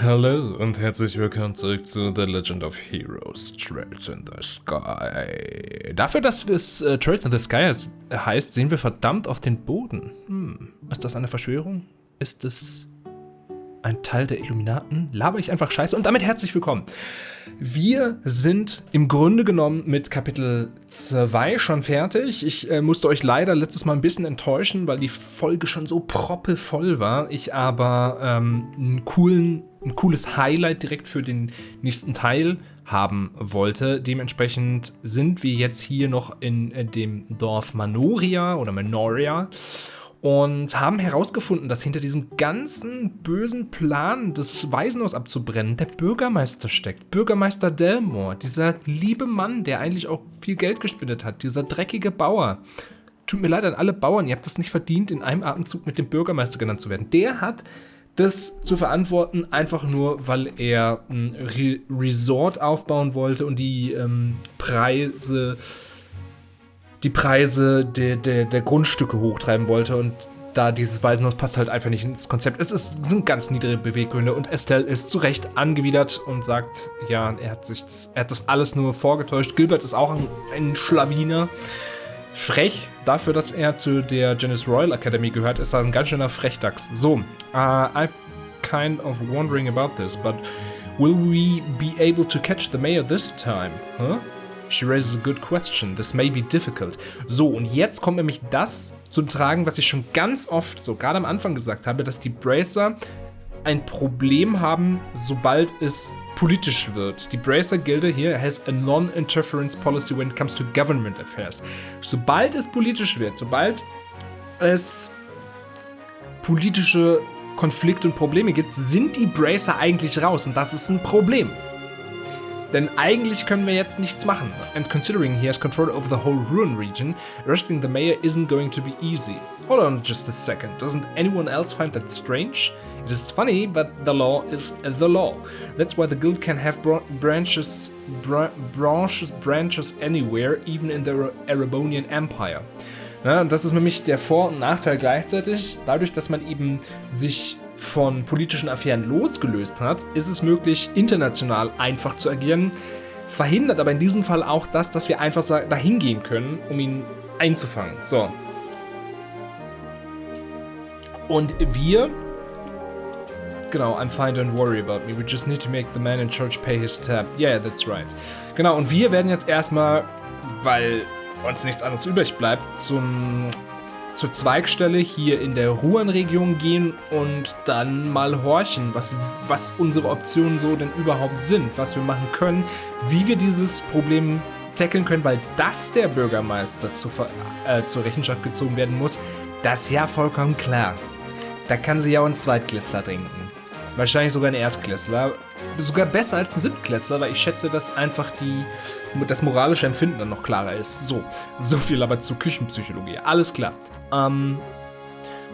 Hallo und herzlich willkommen zurück zu The Legend of Heroes, Trails in the Sky. Dafür, dass es Trails in the Sky heißt, sehen wir verdammt auf den Boden. Ist das eine Verschwörung? Ist es ein Teil der Illuminaten? Laber ich einfach Scheiße? Und damit herzlich willkommen. Wir sind im Grunde genommen mit Kapitel 2 schon fertig. Ich musste euch leider letztes Mal ein bisschen enttäuschen, weil die Folge schon so proppevoll war. Ich aber ein cooles Highlight direkt für den nächsten Teil haben wollte. Dementsprechend sind wir jetzt hier noch in dem Dorf Manoria und haben herausgefunden, dass hinter diesem ganzen bösen Plan, das Waisenhaus abzubrennen, der Bürgermeister steckt. Bürgermeister Delmore, dieser liebe Mann, der eigentlich auch viel Geld gespendet hat, dieser dreckige Bauer. Tut mir leid an alle Bauern, ihr habt das nicht verdient, in einem Atemzug mit dem Bürgermeister genannt zu werden. Der hat das zu verantworten, einfach nur, weil er ein Resort aufbauen wollte und die Preise der Grundstücke hochtreiben wollte, und da dieses Waisenhaus passt halt einfach nicht ins Konzept. Sind ganz niedrige Beweggründe und Estelle ist zu Recht angewidert und sagt, ja, er hat das alles nur vorgetäuscht. Gilbert ist auch ein Schlawiner. Frech, dafür, dass er zu der Janice Royal Academy gehört, ist er ein ganz schöner Frechdachs. So, I'm kind of wondering about this, but will we be able to catch the mayor this time? Huh? She raises a good question. This may be difficult. So, und jetzt kommt nämlich das zu tragen, was ich schon ganz oft, so gerade am Anfang gesagt habe, dass die Bracer ein Problem haben, sobald es politisch wird. Die Bracer-Gilde hier has a non-interference policy when it comes to government affairs. Sobald es politisch wird, sobald es politische Konflikte und Probleme gibt, sind die Bracer eigentlich raus, und das ist ein Problem. Denn eigentlich können wir jetzt nichts machen. And considering he has control over the whole ruin region, arresting the mayor isn't going to be easy. Hold on just a second. Doesn't anyone else find that strange? It is funny, but the law is the law. That's why the guild can have branches anywhere, even in the Erebonian Empire. Ja, das ist nämlich der Vor- und Nachteil gleichzeitig. Dadurch, dass man eben sich von politischen Affären losgelöst hat, ist es möglich, international einfach zu agieren. Verhindert aber in diesem Fall auch das, dass wir einfach dahin gehen können, um ihn einzufangen. So. Und wir... Genau, I'm fine, don't worry about me. We just need to make the man in charge pay his tab. Yeah, that's right. Genau, und wir werden jetzt erstmal, weil uns nichts anderes übrig bleibt, zur Zweigstelle hier in der Ruan-Region gehen und dann mal horchen, was unsere Optionen so denn überhaupt sind, was wir machen können, wie wir dieses Problem tackeln können, weil das der Bürgermeister zur Rechenschaft gezogen werden muss, das ist ja vollkommen klar. Da kann sie ja auch einen Zweitklässler trinken. Wahrscheinlich sogar einen Erstklässler. Sogar besser als ein Siebtklässler, weil ich schätze, dass einfach das moralische Empfinden dann noch klarer ist. So viel aber zur Küchenpsychologie. Alles klar.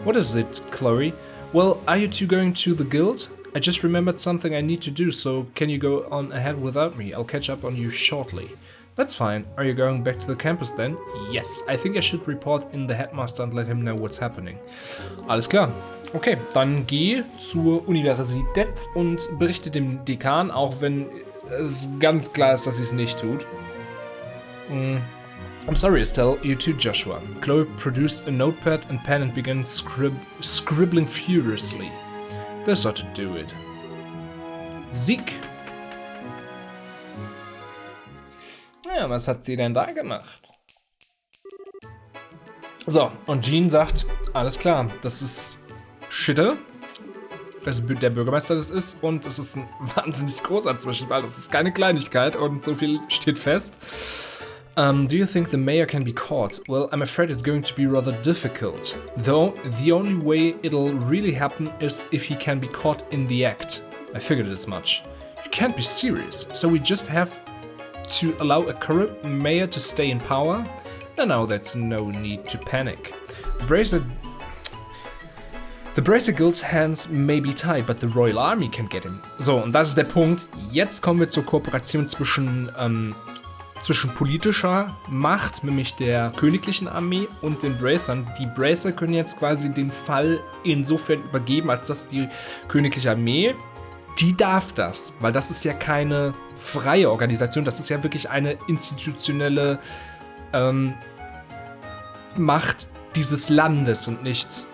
What is it, Chloe? Well, are you two going to the guild? I just remembered something I need to do, so can you go on ahead without me? I'll catch up on you shortly. That's fine. Are you going back to the campus then? Yes, I think I should report in the headmaster and let him know what's happening. Alles klar. Okay, dann geh zur Universität und berichte dem Dekan, auch wenn es ganz klar ist, dass sie es nicht tut. I'm sorry, Estelle, you too, Joshua. Chloe produced a notepad and pen and began scribbling furiously. This ought to do it. Sieg. Ja, was hat sie denn da gemacht? So, und Jean sagt, alles klar, das ist Shitte, dass der Bürgermeister das ist, und es ist ein wahnsinnig großer Zwischenfall, das ist keine Kleinigkeit und so viel steht fest. Do you think the mayor can be caught? Well, I'm afraid it's going to be rather difficult. Though, the only way it'll really happen is if he can be caught in the act. I figured as much. You can't be serious, so we just have to allow a corrupt mayor to stay in power? No, that's no need to panic. The Bracer Guild's hands may be tied, but the Royal Army can get him. So, und das ist der Punkt. Jetzt kommen wir zur Kooperation zwischen politischer Macht, nämlich der königlichen Armee, und den Bracern. Die Bracer können jetzt quasi den Fall insofern übergeben, als dass die königliche Armee die darf das, weil das ist ja keine freie Organisation, das ist ja wirklich eine institutionelle Macht dieses Landes und nicht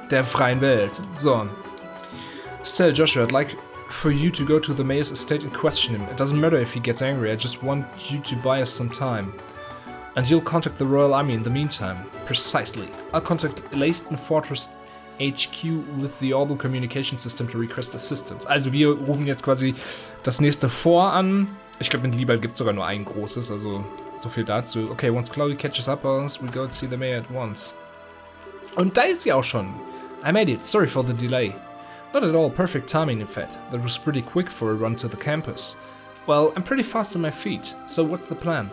der freien Welt. So. Tell Joshua, I'd like for you to go to the mayor's estate and question him. It doesn't matter if he gets angry, I just want you to buy us some time. And you'll contact the Royal Army in the meantime. Precisely. I'll contact Leighton Fortress HQ with the Orbital Communication System to request assistance. Also wir rufen jetzt quasi das nächste Fort an. Ich glaube, in Liebald gibt es sogar nur ein großes, also so viel dazu. Okay, once Chloe catches up on us, we go and see the mayor at once. Und da ist sie auch schon. I made it. Sorry for the delay. Not at all perfect timing, in fact. That was pretty quick for a run to the campus. Well, I'm pretty fast on my feet. So what's the plan?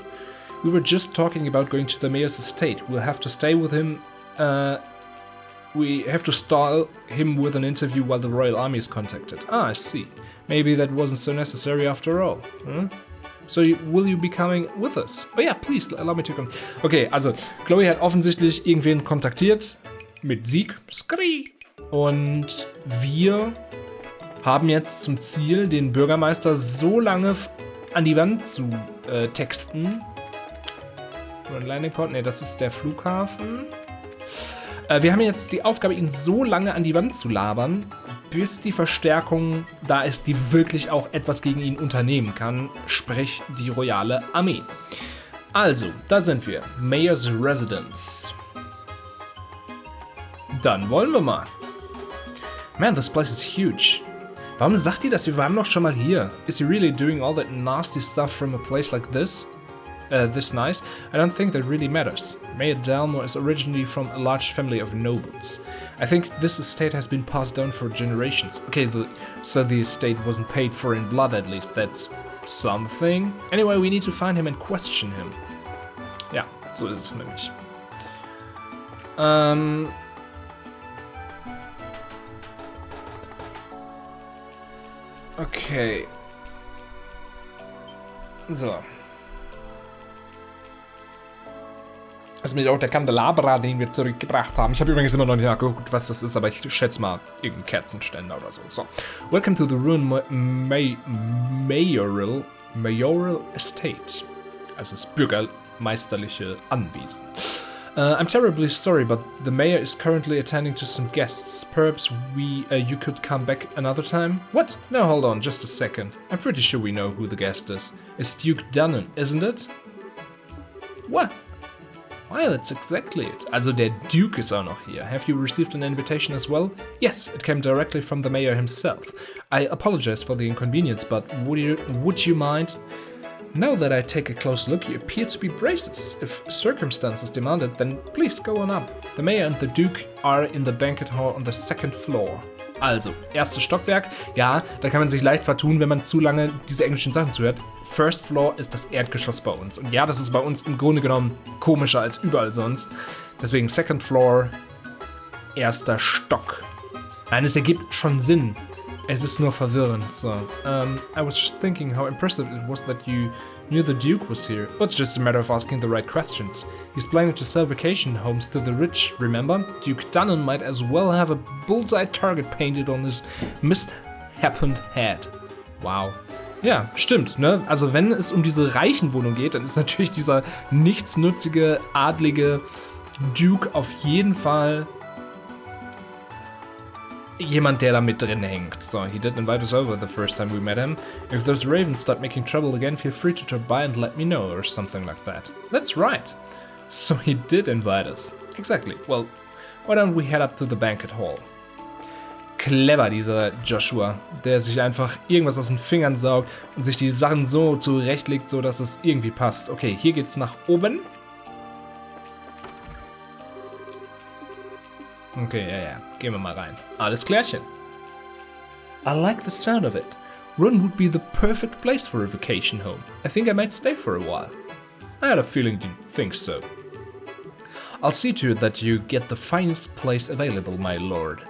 We were just talking about going to the mayor's estate. We'll have to stay with him. We have to stall him with an interview while the Royal Army is contacted. Ah, I see. Maybe that wasn't so necessary after all. So will you be coming with us? Oh yeah, please, allow me to come. Okay, also Chloe hat offensichtlich irgendwen kontaktiert mit Sieg. Skri. Und wir haben jetzt zum Ziel, den Bürgermeister so lange an die Wand zu texten. Landing Port, ne, das ist der Flughafen. Wir haben jetzt die Aufgabe, ihn so lange an die Wand zu labern, bis die Verstärkung da ist, die wirklich auch etwas gegen ihn unternehmen kann, sprich die royale Armee. Also, da sind wir. Mayor's Residence. Dann wollen wir mal. Man, this place is huge. Warum sagt die das? Wir waren doch schon mal hier. Is he really doing all that nasty stuff from a place like this? This nice? I don't think that really matters. Mayor Dalmor is originally from a large family of nobles. I think this estate has been passed down for generations. Okay, so the estate wasn't paid for in blood at least. That's something. Anyway, we need to find him and question him. Ja, so ist es nämlich. Okay. So. Das ist auch der Kandelabra, den wir zurückgebracht haben. Ich habe übrigens immer noch nicht nachgeguckt, was das ist, aber ich schätze mal irgendein Kerzenständer oder so. So. Welcome to the ruined mayoral estate. Also das bürgermeisterliche Anwesen. I'm terribly sorry, but the mayor is currently attending to some guests. Perhaps you could come back another time? What? No, hold on, just a second. I'm pretty sure we know who the guest is. It's Duke Dunnan, isn't it? What? Well, that's exactly it. Also der Duke ist auch noch hier. Have you received an invitation as well? Yes, it came directly from the mayor himself. I apologize for the inconvenience, but would you mind? Now that I take a close look, you appear to be braces. If circumstances demand it, then please go on up. The mayor and the duke are in the banquet hall on the second floor. Also, erstes Stockwerk. Ja, da kann man sich leicht vertun, wenn man zu lange diese englischen Sachen zuhört. First Floor ist das Erdgeschoss bei uns. Und ja, das ist bei uns im Grunde genommen komischer als überall sonst. Deswegen Second Floor, erster Stock. Nein, es ergibt schon Sinn. Es ist nur verwirrend. So, I was just thinking how impressive it was that you knew the Duke was here. Well, it's just a matter of asking the right questions. He's planning to sell vacation homes to the rich, remember? Duke Dunnan might as well have a bullseye target painted on his mishappened head. Wow. Ja, stimmt, ne? Also wenn es um diese Reichenwohnung geht, dann ist natürlich dieser nichtsnutzige, adlige Duke auf jeden Fall jemand, der da mit drin hängt. So, he didn't invite us over the first time we met him. If those ravens start making trouble again, feel free to drop by and let me know, or something like that. That's right. So he did invite us. Exactly. Well, why don't we head up to the banquet hall? Clever, dieser Joshua, der sich einfach irgendwas aus den Fingern saugt und sich die Sachen so zurechtlegt, so dass es irgendwie passt. Okay, hier geht's nach oben. Okay, ja, gehen wir mal rein. Alles klärchen. I like the sound of it. Run would be the perfect place for a vacation home. I think I might stay for a while. I had a feeling you'd think so. I'll see to it that you get the finest place available, my lord.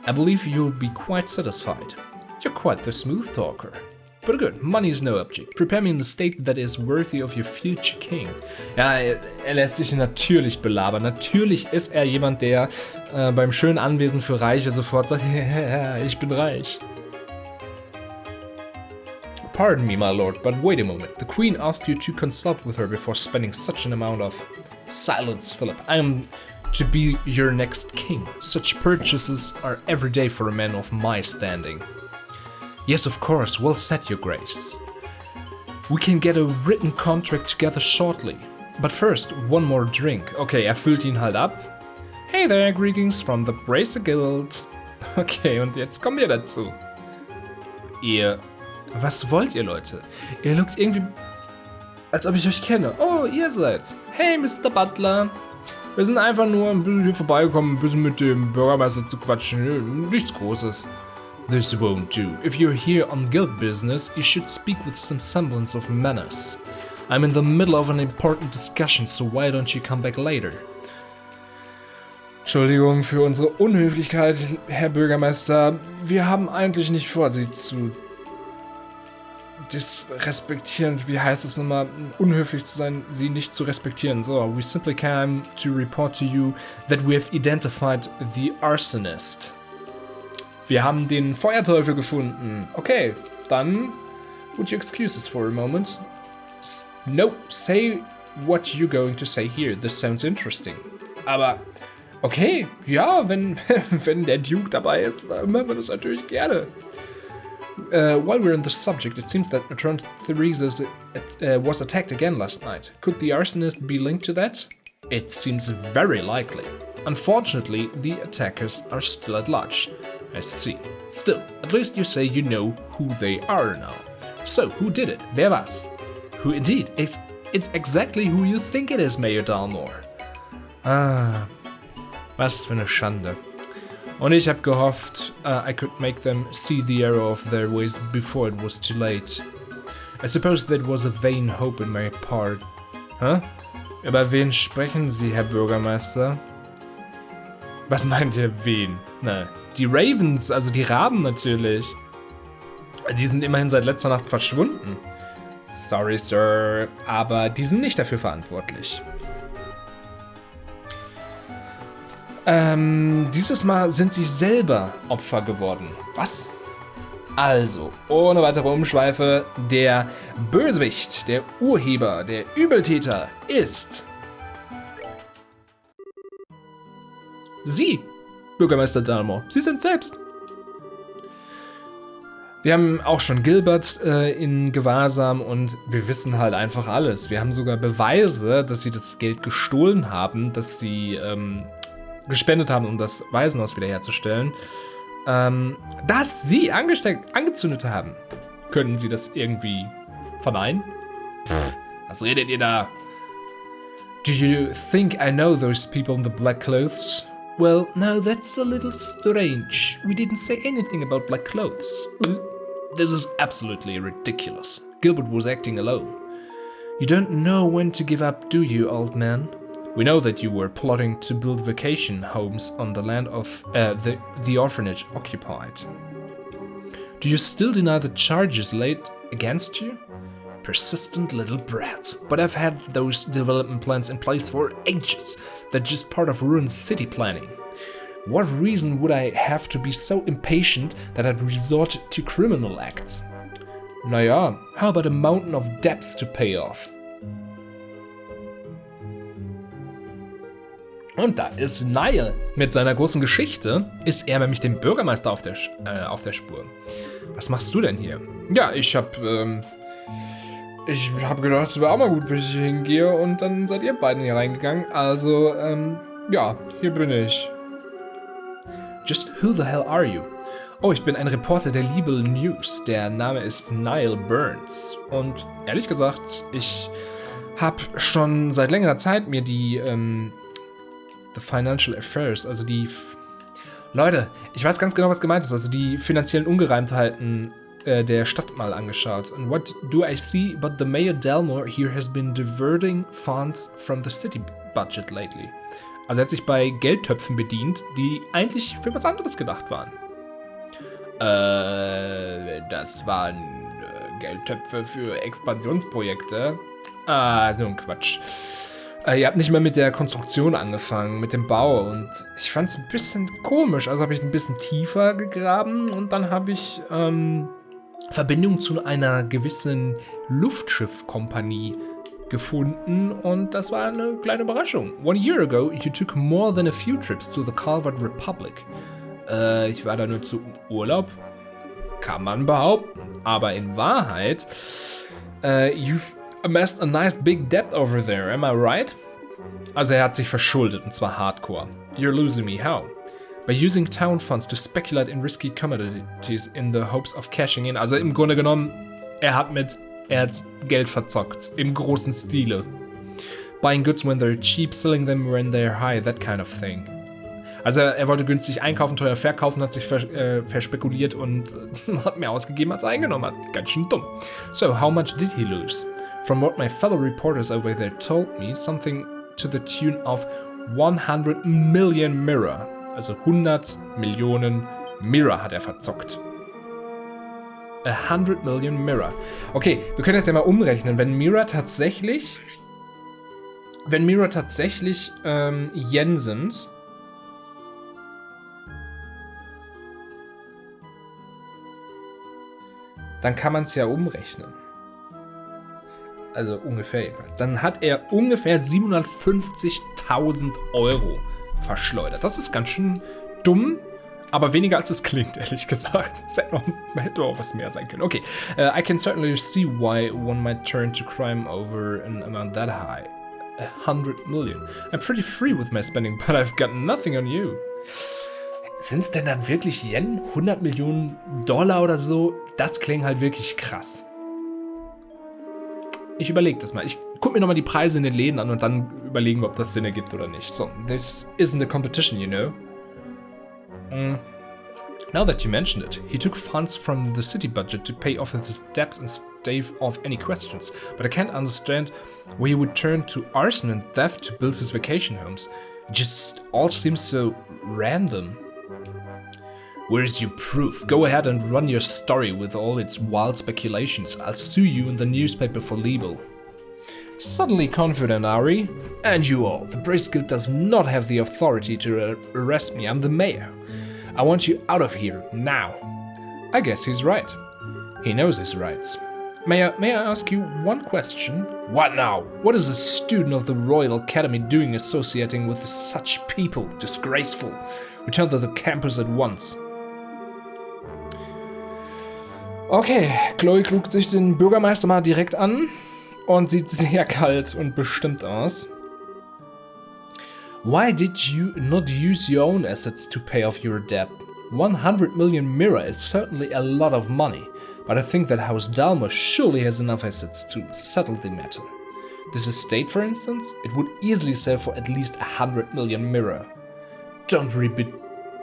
I believe you'll be quite satisfied. You're quite the smooth talker. But good, money is no object. Prepare me in a state that is worthy of your future king. Ja, er lässt sich natürlich belabern. Natürlich ist er jemand, der beim schönen Anwesen für Reiche sofort sagt, ich bin reich. Pardon me, my lord, but wait a moment. The queen asked you to consult with her before spending such an amount of... Silence, Philip. I am to be your next king. Such purchases are every day for a man of my standing. Yes, of course. Well said, your grace. We can get a written contract together shortly. But first, one more drink. Okay, füllt ihn halt ab. Hey there, greetings from the Bracer Guild. Okay, und jetzt kommen wir dazu. Was wollt ihr, Leute? Ihr lookt irgendwie, als ob ich euch kenne. Oh, ihr seid's. Hey, Mr. Butler. Wir sind einfach nur ein bisschen hier vorbeigekommen, ein bisschen mit dem Bürgermeister zu quatschen. Nichts Großes. This won't do. If you're here on guild business, you should speak with some semblance of manners. I'm in the middle of an important discussion, so why don't you come back later? Entschuldigung für unsere Unhöflichkeit, Herr Bürgermeister. Wir haben eigentlich nicht vor, Sie zu disrespektieren. Wie heißt es nochmal? Unhöflich zu sein, Sie nicht zu respektieren. So, we simply came to report to you that we have identified the arsonist. Wir haben den Feuerteufel gefunden. Okay, dann would you excuse us for a moment? No, say what you're going to say here. This sounds interesting. Aber okay, ja, wenn der Duke dabei ist, dann machen wir das natürlich gerne. While we're on the subject, it seems that Matron Theresa was attacked again last night. Could the arsonist be linked to that? It seems very likely. Unfortunately, the attackers are still at large. I see. Still, at least you say you know who they are now. So, who did it? Wer war's? Who indeed? It's exactly who you think it is, Mayor Dalmore. Ah, was für eine Schande. Und ich habe gehofft, I could make them see the error of their ways before it was too late. I suppose that was a vain hope in my part. Hä? Über wen sprechen Sie, Herr Bürgermeister? Was meint ihr, wen? Na, die Ravens, also die Raben natürlich. Die sind immerhin seit letzter Nacht verschwunden. Sorry, Sir, aber die sind nicht dafür verantwortlich. Dieses Mal sind sie selber Opfer geworden. Was? Also, ohne weitere Umschweife, der Bösewicht, der Urheber, der Übeltäter ist... Sie, Bürgermeister Dalmore. Sie sind selbst. Wir haben auch schon Gilbert in Gewahrsam und wir wissen halt einfach alles. Wir haben sogar Beweise, dass sie das Geld gestohlen haben, dass sie gespendet haben, um das Waisenhaus wiederherzustellen. Dass sie angezündet haben. Können Sie das irgendwie verneinen? Pff, was redet ihr da? Do you think I know those people in the black clothes? Well, now that's a little strange. We didn't say anything about black clothes. This is absolutely ridiculous. Gilbert was acting alone. You don't know when to give up, do you, old man? We know that you were plotting to build vacation homes on the land of the orphanage occupied. Do you still deny the charges laid against you? Persistent little brats. But I've had those development plans in place for ages. They're just part of ruined city planning. What reason would I have to be so impatient that I'd resort to criminal acts? Naja, how about a mountain of debts to pay off? Und da ist Niall. Mit seiner großen Geschichte ist er nämlich dem Bürgermeister auf der Spur. Was machst du denn hier? Ja, ich hab gedacht, es wäre auch mal gut, wenn ich hier hingehe und dann seid ihr beiden hier reingegangen. Also, ja, hier bin ich. Just who the hell are you? Oh, ich bin ein Reporter der Libel News. Der Name ist Niall Burns. Und ehrlich gesagt, ich habe schon seit längerer Zeit mir die The Financial Affairs, also die... Leute, ich weiß ganz genau, was gemeint ist. Also die finanziellen Ungereimtheiten der Stadt mal angeschaut. And what do I see but the Mayor Dalmore here has been diverting funds from the city budget lately. Also er hat sich bei Geldtöpfen bedient, die eigentlich für was anderes gedacht waren. Das waren Geldtöpfe für Expansionsprojekte. Ah, so ein Quatsch. Ihr habt nicht mal mit der Konstruktion angefangen, mit dem Bau, und ich fand es ein bisschen komisch. Also habe ich ein bisschen tiefer gegraben und dann habe ich Verbindung zu einer gewissen Luftschiffkompanie gefunden und das war eine kleine Überraschung. 1 year ago, you took more than a few trips to the Calvert Republic. Ich war da nur zum Urlaub, kann man behaupten, aber in Wahrheit, you've amassed a nice big debt over there, am I right? Also er hat sich verschuldet und zwar hardcore. You're losing me, how? By using town funds to speculate in risky commodities in the hopes of cashing in. Also im Grunde genommen, er hat Geld verzockt. Im großen Stile. Buying goods when they're cheap, selling them when they're high, that kind of thing. Also er wollte günstig einkaufen, teuer verkaufen, hat sich verspekuliert und hat mehr ausgegeben als er eingenommen hat. Ganz schön dumm. So, how much did he lose? From what my fellow reporters over there told me, something to the tune of 100 million Mirror. Also 100 Millionen Mirror hat er verzockt. 100 Million Mirror. Okay, wir können das ja mal umrechnen. Wenn Mirror tatsächlich Yen sind, dann kann man es ja umrechnen. Also ungefähr jedenfalls. Dann hat er ungefähr 750.000 Euro verschleudert. Das ist ganz schön dumm, aber weniger als es klingt, ehrlich gesagt. Es hätte auch was mehr sein können. Okay, I can certainly see why one might turn to crime over an amount that high. 100 million. I'm pretty free with my spending, but I've got nothing on you. Sind es denn dann wirklich Yen? 100 Millionen Dollar oder so? Das klingt halt wirklich krass. Ich überlege das mal. Ich gucke mir nochmal die Preise in den Läden an und dann überlegen wir, ob das Sinn ergibt oder nicht. So, this isn't a competition, you know. Now that you mentioned it, he took funds from the city budget to pay off his debts and stave off any questions. But I can't understand why he would turn to arson and theft to build his vacation homes. It just all seems so random. Where's your proof? Go ahead and run your story with all its wild speculations. I'll sue you in the newspaper for libel. Suddenly confident, are we? And you all. The Brace Guild does not have the authority to arrest me. I'm the mayor. I want you out of here, now. I guess he's right. He knows his rights. May I ask you one question? What now? What is a student of the Royal Academy doing associating with such people? Disgraceful. Return to the campus at once. Okay, Chloe guckt sich den Bürgermeister mal direkt an und sieht sehr kalt und bestimmt aus. Why did you not use your own assets to pay off your debt? 100 million Mirror is certainly a lot of money, but I think that House Dalmor surely has enough assets to settle the matter. This estate, for instance, it would easily sell for at least 100 million Mirror. Don't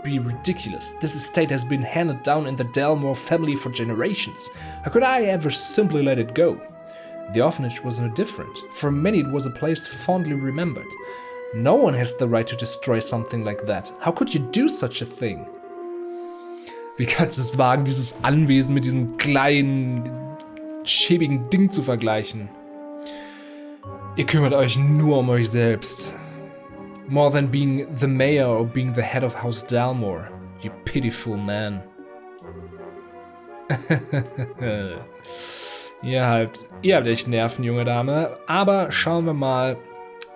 be ridiculous. This estate has been handed down in the Dalmor family for generations. How could I ever simply let it go? The orphanage was no different. For many it was a place fondly remembered. No one has the right to destroy something like that. How could you do such a thing? Wie kannst du es wagen, dieses Anwesen mit diesem kleinen, schäbigen Ding zu vergleichen? Ihr kümmert euch nur um euch selbst. More than being the mayor or being the head of House Dalmor, you pitiful man. Ihr habt echt Nerven, junge Dame. Aber schauen wir mal,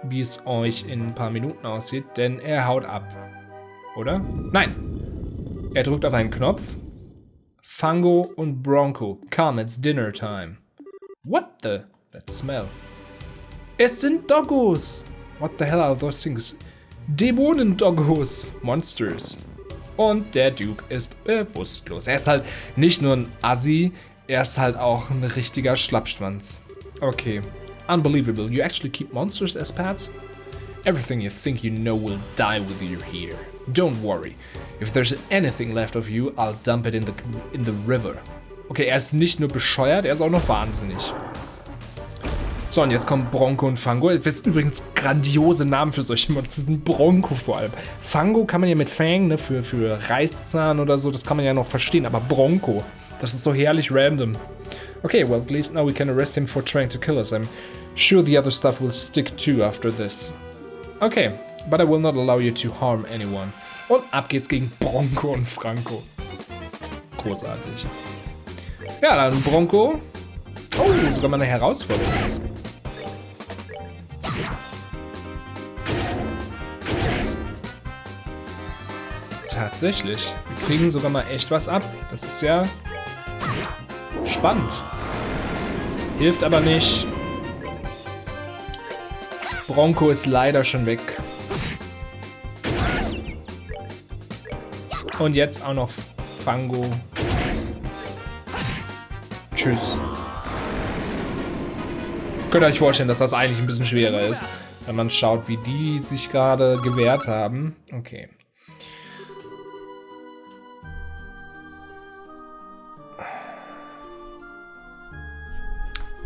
wie es euch in ein paar Minuten aussieht, denn er haut ab. Oder? Nein! Er drückt auf einen Knopf. Fango und Bronco. Come, it's dinner time. What the? That smell. Es sind Doggos! What the hell are those things? Dämonen-Doggos. Monsters. Und der Duke ist bewusstlos. Er ist halt nicht nur ein Assi, er ist halt auch ein richtiger Schlappschwanz. Okay. Unbelievable. You actually keep monsters as pets? Everything you think you know will die with you here. Don't worry. If there's anything left of you, I'll dump it in the river. Okay, er ist nicht nur bescheuert, er ist auch noch wahnsinnig. So, und jetzt kommen Bronco und Fango. Das ist übrigens grandiose Namen für solche Monster. Das ist ein Bronco vor allem. Fango kann man ja mit Fang, ne, für Reißzahn oder so, das kann man ja noch verstehen. Aber Bronco, das ist so herrlich random. Okay, well, at least now we can arrest him for trying to kill us. I'm sure the other stuff will stick too after this. Okay, but I will not allow you to harm anyone. Und ab geht's gegen Bronco und Franco. Großartig. Ja, dann Bronco. Oh, sogar mal eine Herausforderung. Tatsächlich. Wir kriegen sogar mal echt was ab. Das ist ja spannend. Hilft aber nicht. Bronco ist leider schon weg. Und jetzt auch noch Fango. Tschüss. Könnt ihr euch vorstellen, dass das eigentlich ein bisschen schwerer ist, wenn man schaut, wie die sich gerade gewehrt haben. Okay.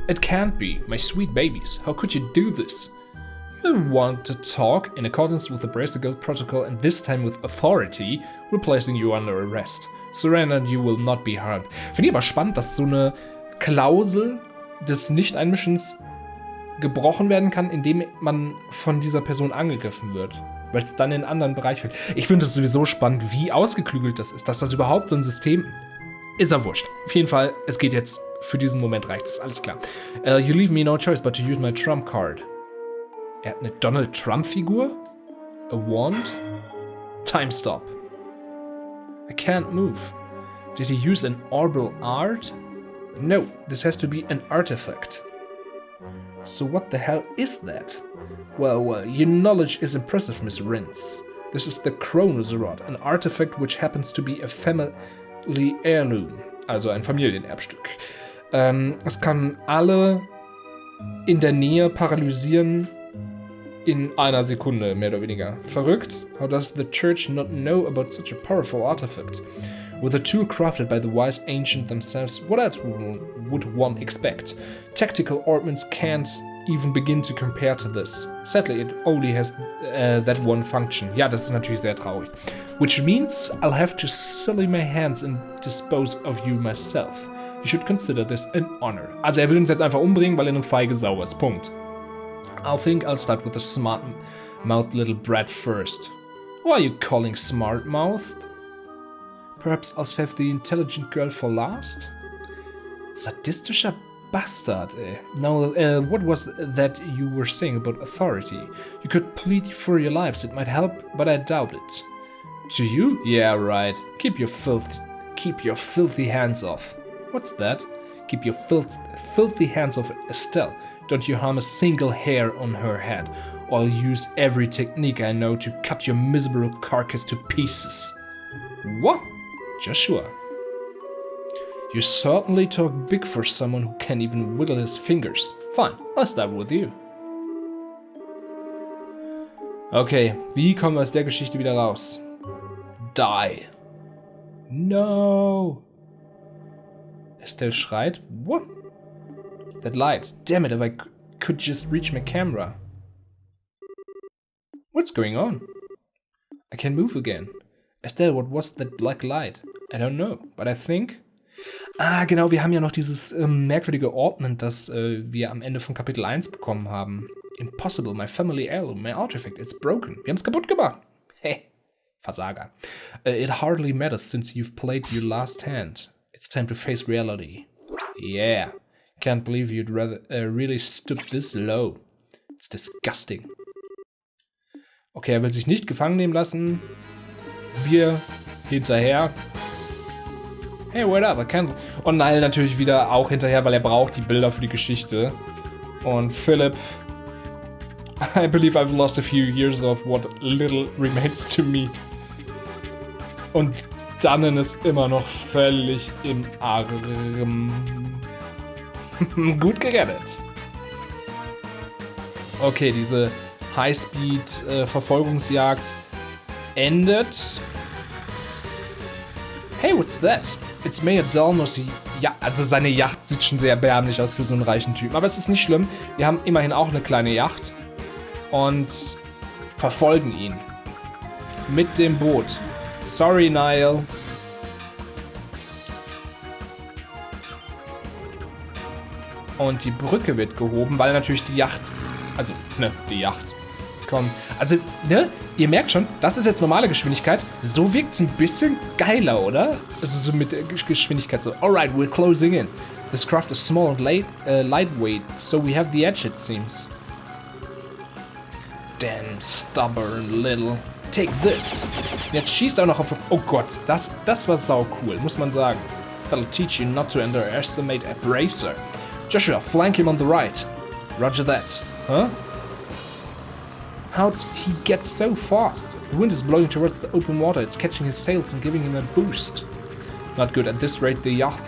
It can't be, my sweet babies. How could you do this? You want to talk in accordance with the Bracer Guild protocol and this time with authority, we're placing you under arrest. Surrender and you will not be harmed. Finde ich aber spannend, dass so eine Klausel des Nicht-Einmischens gebrochen werden kann, indem man von dieser Person angegriffen wird. Weil es dann in einen anderen Bereich fällt. Ich finde es sowieso spannend, wie ausgeklügelt das ist, dass das überhaupt so ein System ist. Ja wurscht. Auf jeden Fall, es geht jetzt, für diesen Moment reicht es, alles klar. You leave me no choice but to use my trump card. Er hat eine Donald Trump-Figur? A wand? Time stop. I can't move. Did he use an orbal art? No, this has to be an artifact. So what the hell is that? Well, your knowledge is impressive, Miss Rins. This is the Cronus Rod, an artifact which happens to be a family heirloom, also ein Familienerbstück. Es kann alle in der Nähe paralysieren in einer Sekunde, mehr oder weniger. Verrückt? How does the church not know about such a powerful artifact? With a tool crafted by the wise ancient themselves, what else would one expect? Tactical ordnance can't even begin to compare to this. Sadly, it only has that one function. Ja, das ist natürlich sehr traurig. Which means I'll have to sully my hands and dispose of you myself. You should consider this an honor. Also er will uns jetzt einfach umbringen, weil er eine feige Sau ist. Punkt. I think I'll start with the smart-mouthed little brat first. Who are you calling smart-mouthed? Perhaps I'll save the intelligent girl for last? Sadistischer Bastard, ey. Now, what was that you were saying about authority? You could plead for your lives, it might help, but I doubt it. To you? Yeah, right. Keep your filthy hands off. What's that? Keep your filthy hands off Estelle. Don't you harm a single hair on her head, or I'll use every technique I know to cut your miserable carcass to pieces. What? Joshua. You certainly talk big for someone who can't even whittle his fingers. Fine, I'll start with you. Okay, wie kommen wir aus der Geschichte wieder raus? Die. No. Estelle schreit. What? That light. Damn it, if I could just reach my camera. What's going on? I can move again. Estelle, what was that black light? I don't know, but I think... Ah, genau, wir haben ja noch dieses merkwürdige Ornament, das wir am Ende von Kapitel 1 bekommen haben. Impossible, my family heirloom, my artifact, it's broken. Wir haben es kaputt gemacht. Hey, Versager. It hardly matters since you've played your last hand. It's time to face reality. Yeah. Can't believe you'd rather really stoop this low. It's disgusting. Okay, er will sich nicht gefangen nehmen lassen. Wir hinterher. Hey, wait up, I can't. Und Niall natürlich wieder auch hinterher, weil er braucht die Bilder für die Geschichte. Und Philip. I believe I've lost a few years of what little remains to me. Und Dannen ist immer noch völlig im Arm. Gut gerettet. Okay, diese Highspeed-Verfolgungsjagd endet. Hey, what's that? It's Mayor Dalmosy. Ja, also seine Yacht sieht schon sehr erbärmlich aus für so einen reichen Typen. Aber es ist nicht schlimm. Wir haben immerhin auch eine kleine Yacht. Und verfolgen ihn. Mit dem Boot. Sorry, Niall. Und die Brücke wird gehoben, weil natürlich die Yacht, also, ne, die Yacht. Komm. Also, ne? Ihr merkt schon, das ist jetzt normale Geschwindigkeit. So wirkt es ein bisschen geiler, oder? Also so mit der Geschwindigkeit so. Alright, we're closing in. This craft is small and lightweight, so we have the edge, it seems. Damn stubborn little. Take this. Jetzt schießt er auch noch auf... Oh Gott, das war sau cool, muss man sagen. That'll teach you not to underestimate a bracer. Joshua, flank him on the right. Roger that. Huh? How'd he get so fast? The wind is blowing towards the open water. It's catching his sails and giving him a boost. Not good. At this rate, the yacht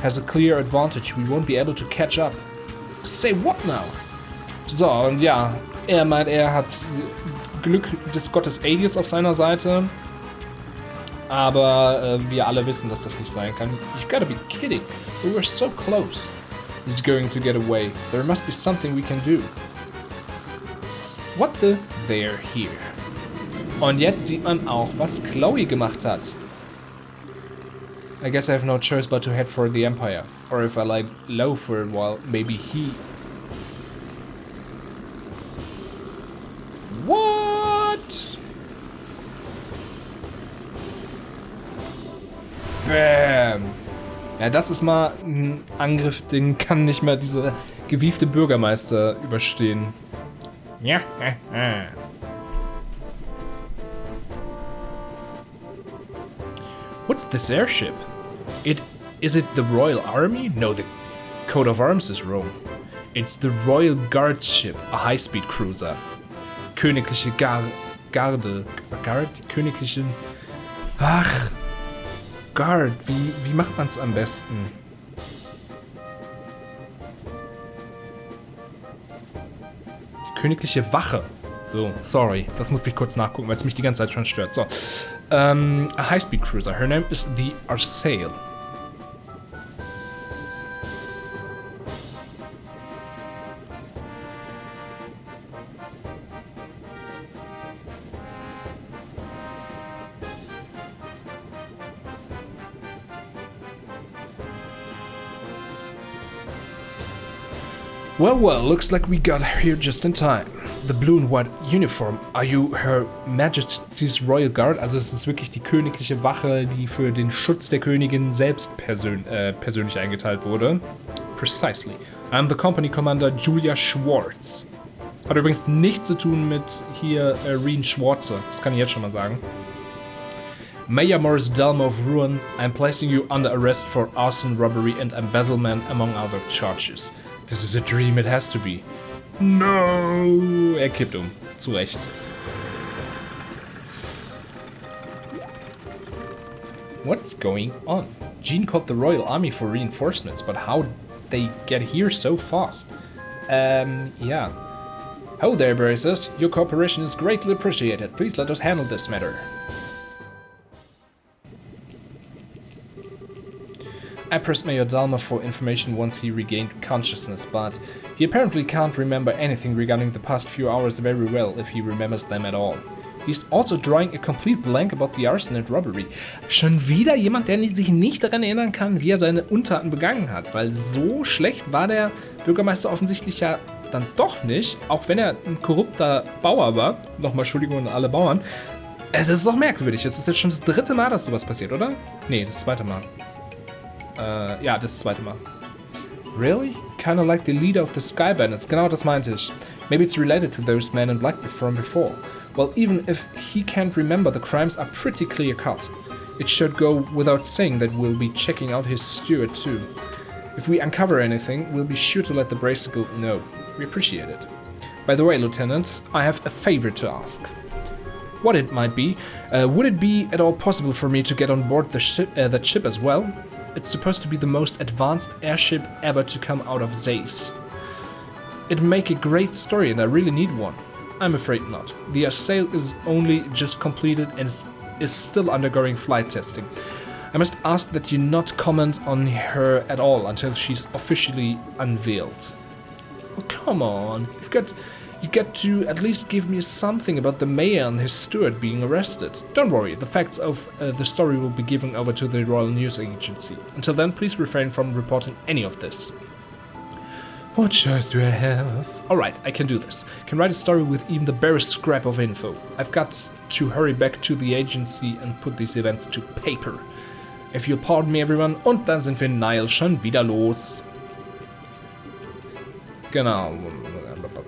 has a clear advantage. We won't be able to catch up. Say what now? So, und ja, er meint, er hat Glück des Gottes Aegis auf seiner Seite. Aber wir alle wissen, dass das nicht sein kann. You gotta be kidding. We were so close. He's going to get away. There must be something we can do. What the? They're here. Und jetzt sieht man auch, was Chloe gemacht hat. I guess I have no choice but to head for the Empire. Or if I lie low for a while, maybe he... What? Bam. Ja, das ist mal ein Angriff, den kann nicht mehr dieser gewiefte Bürgermeister überstehen. Ja, What's this airship? Is it the Royal Army? No, the coat of arms is wrong. It's the Royal Guard ship, a high-speed cruiser. Königliche Garde. Königliche... Ach... Guard, wie macht man's am besten? Die königliche Wache. So, sorry, das musste ich kurz nachgucken, weil es mich die ganze Zeit schon stört. So, a high-speed cruiser. Her name is the Arsail. Well, looks like we got here just in time. The blue and white uniform. Are you Her Majesty's Royal Guard? Also es ist wirklich die königliche Wache, die für den Schutz der Königin selbst persönlich eingeteilt wurde. Precisely. I'm the company commander Julia Schwartz. Hat übrigens nichts zu tun mit hier Reen Schwarze. Das kann ich jetzt schon mal sagen. Mayor Morris Delmo of Ruin, I'm placing you under arrest for arson, robbery and embezzlement among other charges. This is a dream, it has to be. No! Er kippt um. Zu Recht. What's going on? Jean called the Royal Army for reinforcements, but how'd they get here so fast? Yeah. Ho there, Bracers. Your cooperation is greatly appreciated. Please let us handle this matter. I pressed Mayor Dalma for information once he regained consciousness, but he apparently can't remember anything regarding the past few hours very well, if he remembers them at all. He's also drawing a complete blank about the arson and robbery. Schon wieder jemand, der sich nicht daran erinnern kann, wie er seine Untaten begangen hat, weil so schlecht war der Bürgermeister offensichtlich ja dann doch nicht, auch wenn er ein korrupter Bauer war. Nochmal Entschuldigung an alle Bauern. Es ist doch merkwürdig, es ist jetzt schon das 3. Mal, dass sowas passiert, oder? Nee, das 2. Mal. Ja, das 2. Mal. Really? Kinda like the leader of the Sky Bandits. Genau, das meinte ich. Maybe it's related to those men in black from before. Well, even if he can't remember, the crimes are pretty clear-cut. It should go without saying that we'll be checking out his steward too. If we uncover anything, we'll be sure to let the Bracer Guild know. We appreciate it. By the way, Lieutenant, I have a favor to ask. What it might be, would it be at all possible for me to get on board that ship as well? It's supposed to be the most advanced airship ever to come out of Zace. It'd make a great story and I really need one. I'm afraid not. The Arsail is only just completed and is still undergoing flight testing. I must ask that you not comment on her at all until she's officially unveiled. Oh, come on. You get to at least give me something about the mayor and his steward being arrested. Don't worry, the facts of the story will be given over to the Royal News Agency. Until then, please refrain from reporting any of this. What choice do I have? Alright, I can do this. Can write a story with even the barest scrap of info. I've got to hurry back to the agency and put these events to paper. If you'll pardon me, everyone. Und dann sind wir in Nile schon wieder los. Genau.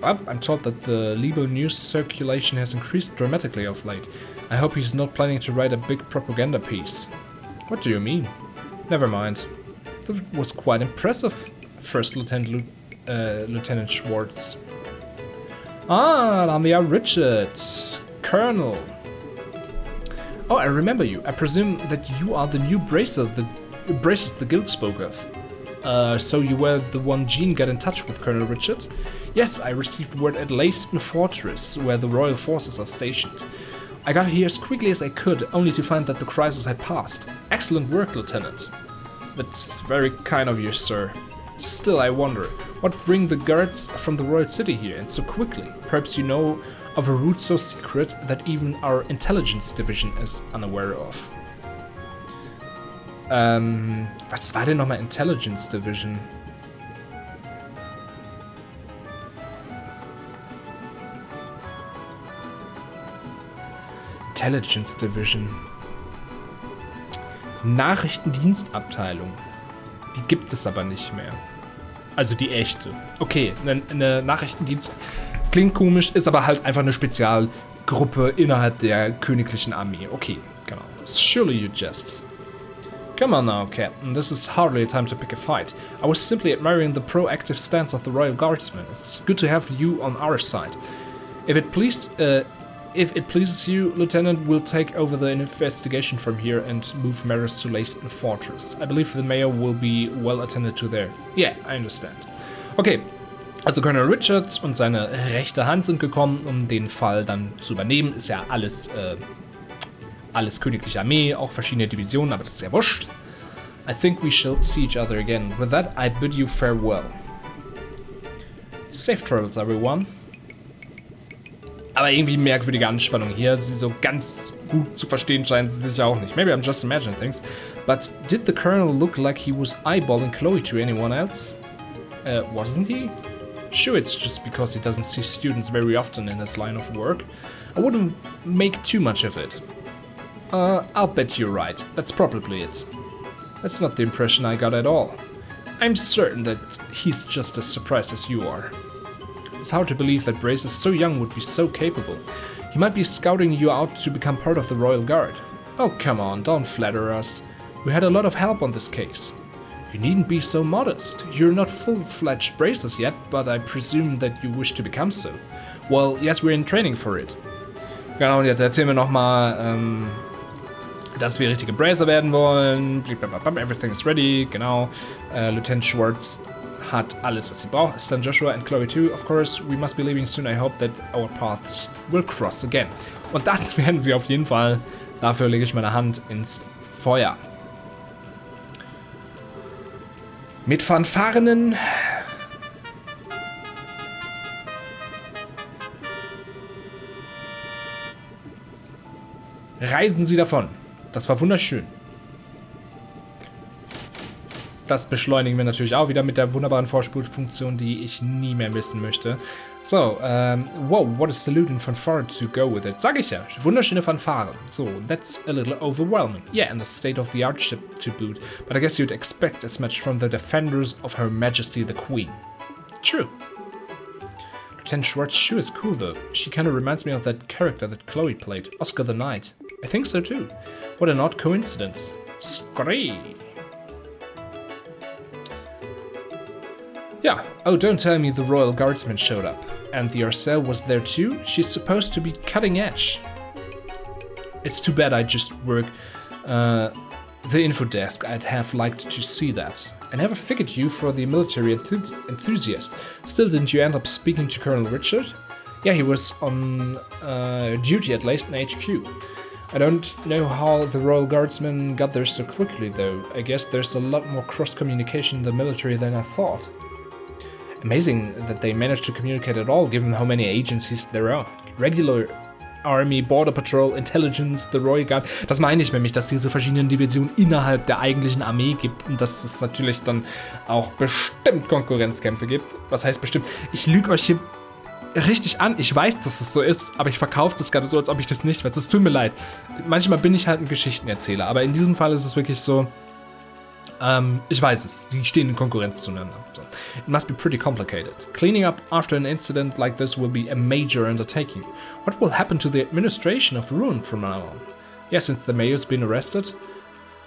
I'm told that the legal news circulation has increased dramatically of late. I hope he's not planning to write a big propaganda piece. What do you mean? Never mind. That was quite impressive, First Lieutenant Schwartz. Ah, da haben wir ja Richard. Colonel. Oh, I remember you. I presume that you are the new bracer braces the guild spoke of. So you were the one Jean got in touch with, Colonel Richard? Yes, I received word at Leiston Fortress, where the royal forces are stationed. I got here as quickly as I could, only to find that the crisis had passed. Excellent work, Lieutenant. That's very kind of you, sir. Still, I wonder, what bring the guards from the royal city here, and so quickly? Perhaps you know of a route so secret that even our intelligence division is unaware of. Was war denn nochmal Intelligence Division? Intelligence Division. Nachrichtendienstabteilung. Die gibt es aber nicht mehr. Also die echte. Okay, eine Nachrichtendienst klingt komisch, ist aber halt einfach eine Spezialgruppe innerhalb der königlichen Armee. Okay, genau. Surely you jest. Come on now, Captain. This is hardly a time to pick a fight. I was simply admiring the proactive stance of the Royal Guardsmen. It's good to have you on our side. If it pleases you, Lieutenant, we'll take over the investigation from here and move matters to Leiston Fortress. I believe the mayor will be well attended to there. Yeah, I understand. Okay, also Colonel Richard und seine rechte Hand sind gekommen, um den Fall dann zu übernehmen. Ist ja alles königliche Armee, auch verschiedene Divisionen, aber das ist ja wurscht. I think we shall see each other again. With that, I bid you farewell. Safe travels, everyone. Aber irgendwie merkwürdige Anspannung hier. So ganz gut zu verstehen scheint sie sich auch nicht. Maybe I'm just imagining things. But did the Colonel look like he was eyeballing Chloe to anyone else? Wasn't he? Sure, it's just because he doesn't see students very often in his line of work. I wouldn't make too much of it. I'll bet you're right. That's probably it. That's not the impression I got at all. I'm certain that he's just as surprised as you are. It's hard to believe that Brace, so young, would be so capable. He might be scouting you out to become part of the Royal Guard. Oh, come on, don't flatter us. We had a lot of help on this case. You needn't be so modest. You're not full-fledged bracers yet, but I presume that you wish to become so. Well, yes, we're in training for it. Genau, und jetzt erzählen wir nochmal, dass wir richtige Bracer werden wollen. Everything is ready, genau. Lieutenant Schwartz hat alles, was sie braucht. Ist dann Joshua and Chloe too. Of course, we must be leaving soon. I hope that our paths will cross again. Und das werden sie auf jeden Fall. Dafür lege ich meine Hand ins Feuer. Mit Fanfaren reisen sie davon. Das war wunderschön. Das beschleunigen wir natürlich auch wieder mit der wunderbaren Vorspulfunktion, die ich nie mehr missen möchte. So, wow, what a salute and fanfare to go with it. Sag ich ja, wunderschöne Fanfare. So, that's a little overwhelming. Yeah, and a state-of-the-art ship to boot. But I guess you'd expect as much from the defenders of Her Majesty the Queen. True. Lieutenant Schwartz sure is cool though. She kind of reminds me of that character that Chloe played, Oscar the Knight. I think so too. What an odd coincidence. Scree. Yeah, oh, don't tell me the Royal Guardsman showed up. And the Arcel was there too? She's supposed to be cutting edge. It's too bad I just work the info desk. I'd have liked to see that. I never figured you for the military enthusiast. Still, didn't you end up speaking to Colonel Richard? Yeah, he was on duty at Leiston HQ. I don't know how the Royal Guardsmen got there so quickly though. I guess there's a lot more cross-communication in the military than I thought. Amazing that they managed to communicate at all, given how many agencies there are. Army, Border Patrol, Intelligence, the Royal Guard. Das meine ich nämlich, dass diese verschiedenen Divisionen innerhalb der eigentlichen Armee gibt und dass es natürlich dann auch bestimmt Konkurrenzkämpfe gibt. Was heißt bestimmt? Ich lüge euch hier richtig an. Ich weiß, dass es so ist, aber ich verkaufe das gerade so, als ob ich das nicht weiß. Es tut mir leid. Manchmal bin ich halt ein Geschichtenerzähler, aber in diesem Fall ist es wirklich so, ich weiß es. Die stehen in Konkurrenz zueinander. So. It must be pretty complicated. Cleaning up after an incident like this will be a major undertaking. What will happen to the administration of Ruin from now on? Yeah, since the mayor's been arrested,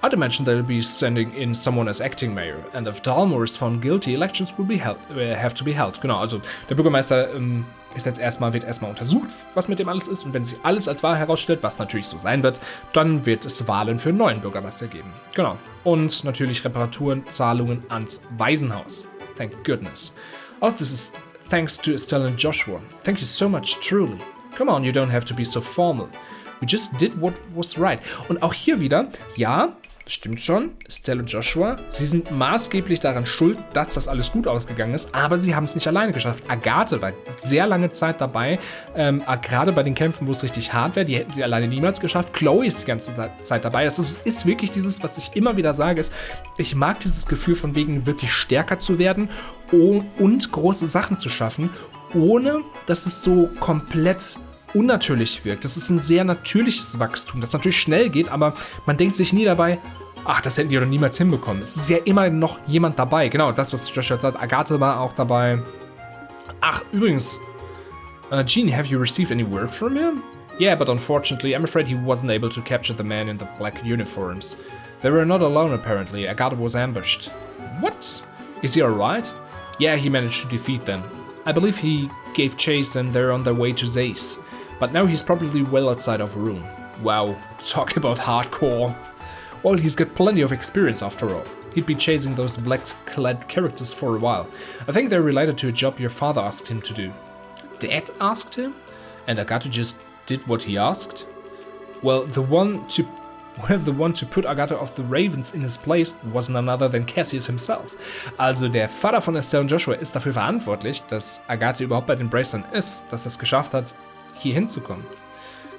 I'd imagine they'll be sending in someone as acting mayor, and if Dalmor is found guilty, elections will have to be held. Genau, also der Bürgermeister wird erstmal untersucht, was mit dem alles ist, und wenn sich alles als wahr herausstellt, was natürlich so sein wird, dann wird es Wahlen für einen neuen Bürgermeister geben. Genau. Und natürlich Reparaturen, Zahlungen ans Waisenhaus. Thank goodness. All of this is thanks to Estelle and Joshua. Thank you so much, truly. Come on, you don't have to be so formal. We just did what was right. Und auch hier wieder, ja, stimmt schon, Estelle und Joshua, sie sind maßgeblich daran schuld, dass das alles gut ausgegangen ist, aber sie haben es nicht alleine geschafft. Agathe war sehr lange Zeit dabei, gerade bei den Kämpfen, wo es richtig hart wäre, die hätten sie alleine niemals geschafft. Chloe ist die ganze Zeit dabei. Das ist wirklich dieses, was ich immer wieder sage, ist, ich mag dieses Gefühl von wegen wirklich stärker zu werden und große Sachen zu schaffen, ohne dass es so komplett unnatürlich wirkt. Das ist ein sehr natürliches Wachstum, das natürlich schnell geht, aber man denkt sich nie dabei, ach, das hätten die doch niemals hinbekommen. Es ist ja immer noch jemand dabei. Genau, das, was Joshua sagt. Agathe war auch dabei. Ach, übrigens, Jean, have you received any word from him? Yeah, but unfortunately, I'm afraid he wasn't able to capture the man in the black uniforms. They were not alone, apparently. Agathe was ambushed. What? Is he alright? Yeah, he managed to defeat them. I believe he gave chase and they're on their way to Zace. But now he's probably well outside of Rune. Wow, talk about hardcore. Well, he's got plenty of experience after all. He'd be chasing those black-clad characters for a while. I think they're related to a job your father asked him to do. Dad asked him? And Agathe just did what he asked? Well, the one to put Agathe of the Ravens in his place was none other than Cassius himself. Also der Vater von Estelle und Joshua ist dafür verantwortlich, dass Agathe überhaupt bei den Bracern ist, dass er es geschafft hat, hier hinzukommen.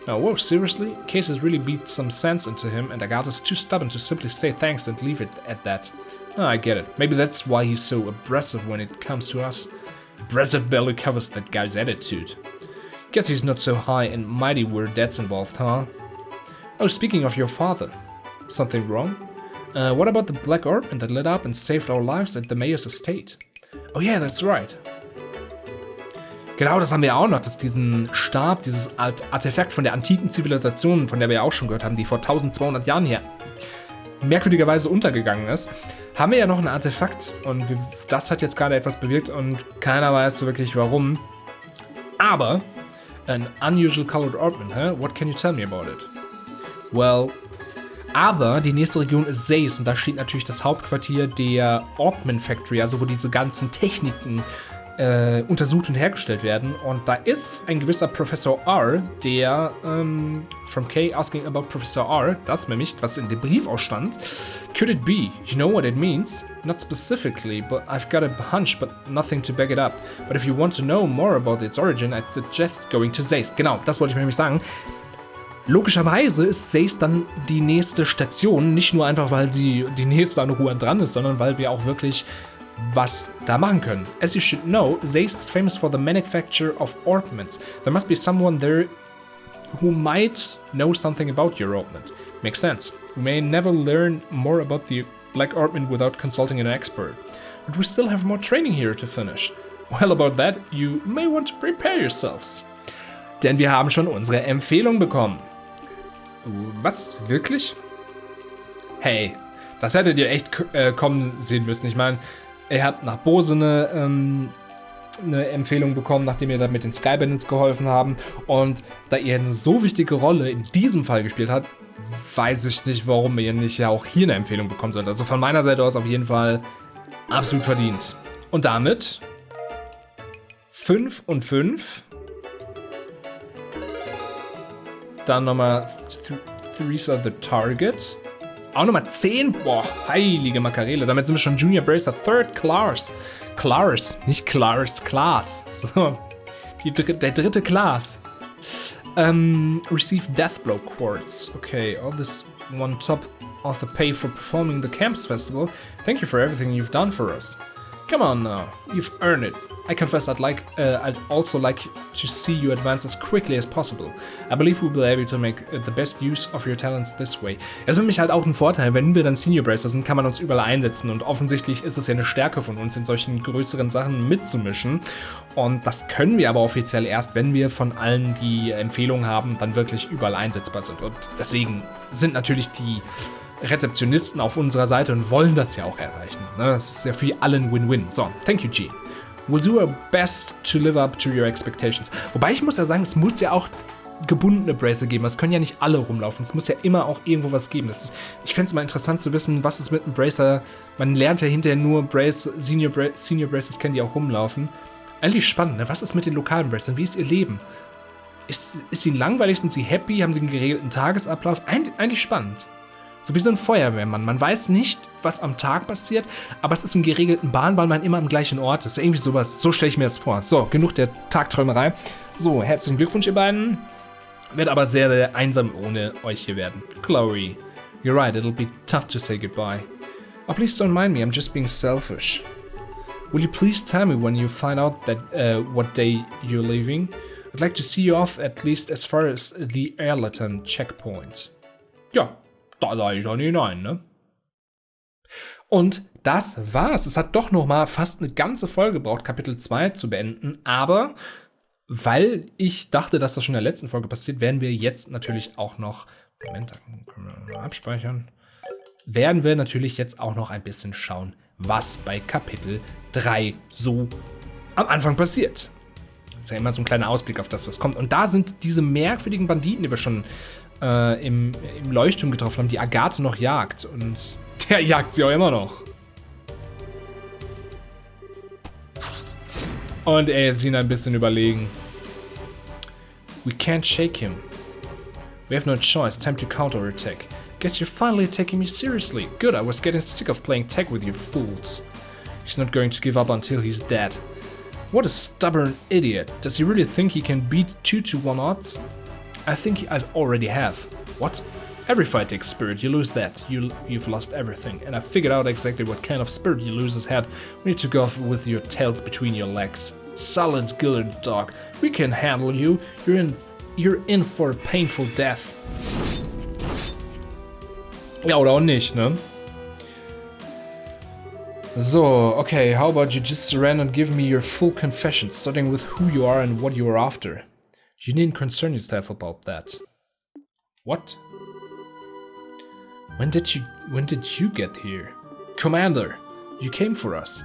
Now, whoa, seriously? Cassius really beat some sense into him, and Agatha's too stubborn to simply say thanks and leave it at that. Oh, I get it. Maybe that's why he's so abrasive when it comes to us. Abrasive barely covers that guy's attitude. Guess he's not so high and mighty where Dad's involved, huh? Oh, speaking of your father. Something wrong? What about the Black Orphan that lit up and saved our lives at the Mayor's estate? Oh yeah, that's right. Genau, das haben wir auch noch, dass diesen Stab, dieses Artefakt von der antiken Zivilisation, von der wir ja auch schon gehört haben, die vor 1200 Jahren hier merkwürdigerweise untergegangen ist, haben wir ja noch ein Artefakt und das hat jetzt gerade etwas bewirkt und keiner weiß so wirklich warum. Aber, an unusual colored ornament, huh? What can you tell me about it? Well, aber die nächste Region ist Zace und da steht natürlich das Hauptquartier der Orpman Factory, also wo diese ganzen Techniken untersucht und hergestellt werden. Und da ist ein gewisser Professor R, der from K asking about Professor R, das nämlich, was in dem Brief auch stand. Could it be? You know what it means? Not specifically, but I've got a hunch, but nothing to back it up. But if you want to know more about its origin, I'd suggest going to Zace. Genau, das wollte ich nämlich sagen. Logischerweise ist Zace dann die nächste Station, nicht nur einfach, weil sie die nächste an Ruan dran ist, sondern weil wir auch wirklich was da machen können. As you should know, Zace is famous for the manufacture of ornaments. There must be someone there who might know something about your ornament. Makes sense. We may never learn more about the black ornament without consulting an expert. But we still have more training here to finish. Well, about that, you may want to prepare yourselves. Denn wir haben schon unsere Empfehlung bekommen. Was? Wirklich? Hey, das hättet ihr echt kommen sehen müssen. Ich meine, ihr habt nach Bose eine Empfehlung bekommen, nachdem ihr da mit den Sky Bandits geholfen haben. Und da ihr eine so wichtige Rolle in diesem Fall gespielt habt, weiß ich nicht, warum ihr nicht ja auch hier eine Empfehlung bekommen sollt. Also von meiner Seite aus auf jeden Fall absolut verdient. Und damit 5 und 5. Dann nochmal Three's are the Target. Auch nochmal 10. Boah, heilige Makarele. Damit sind wir schon Junior Bracer Third Class. Class, nicht Class, Class. So, der dritte Class. Receive death blow quartz. Okay, all this on top of the pay for performing the camps festival. Thank you for everything you've done for us. Come on now, you've earned it. I confess I'd also like to see you advance as quickly as possible. I believe we'll be able to make the best use of your talents this way. Das ist für mich halt auch ein Vorteil, wenn wir dann Senior Bracer sind, kann man uns überall einsetzen und offensichtlich ist es ja eine Stärke von uns, in solchen größeren Sachen mitzumischen. Und das können wir aber offiziell erst, wenn wir von allen die Empfehlung haben, dann wirklich überall einsetzbar sind. Und deswegen sind natürlich die Rezeptionisten auf unserer Seite und wollen das ja auch erreichen. Das ist ja für alle ein Win-Win. So, thank you, G. We'll do our best to live up to your expectations. Wobei ich muss ja sagen, es muss ja auch gebundene Bracer geben. Es können ja nicht alle rumlaufen. Es muss ja immer auch irgendwo was geben. Ich fände es mal interessant zu wissen, was ist mit einem Bracer. Man lernt ja hinterher nur Senior Bracers kennen, die auch rumlaufen. Eigentlich spannend, ne? Was ist mit den lokalen Bracern? Wie ist ihr Leben? Ist ihnen langweilig? Sind sie happy? Haben sie einen geregelten Tagesablauf? Eigentlich spannend. So wie so ein Feuerwehrmann. Man weiß nicht, was am Tag passiert, aber es ist in geregelten Bahnen, weil man immer am gleichen Ort ist. Irgendwie sowas. So stelle ich mir das vor. So, genug der Tagträumerei. So, herzlichen Glückwunsch, ihr beiden. Wird aber sehr, sehr einsam ohne euch hier werden. Chloe, you're right, it'll be tough to say goodbye. Oh, please don't mind me, I'm just being selfish. Will you please tell me when you find out that what day you're leaving? I'd like to see you off at least as far as the Erlaton checkpoint. Ja. Da sage ich doch nicht nein, ne? Und das war's. Es hat doch noch mal fast eine ganze Folge gebraucht, Kapitel 2 zu beenden. Aber weil ich dachte, dass das schon in der letzten Folge passiert, werden wir jetzt natürlich auch noch... Moment, da können wir mal abspeichern. Werden wir natürlich jetzt auch noch ein bisschen schauen, was bei Kapitel 3 so am Anfang passiert. Das ist ja immer so ein kleiner Ausblick auf das, was kommt. Und da sind diese merkwürdigen Banditen, die wir schon im Leuchtturm getroffen haben, die Agathe noch jagt. Und der jagt sie auch immer noch. Und er ist ihn ein bisschen überlegen. We can't shake him. We have no choice. Time to counterattack. Guess you're finally taking me seriously. Good, I was getting sick of playing tag with you fools. He's not going to give up until he's dead. What a stubborn idiot. Does he really think he can beat 2-1 odds? I think I already have. What? Every fight takes spirit, you lose that, you've lost everything. And I figured out exactly what kind of spirit you losers had when you took off with your tails between your legs. Silence, Gilded Dog. We can handle you. You're in for a painful death. Ja, oder auch nicht, ne? So, okay, how about you just surrender and give me your full confession, starting with who you are and what you are after. You needn't concern yourself about that. What? When did you get here? Commander, you came for us.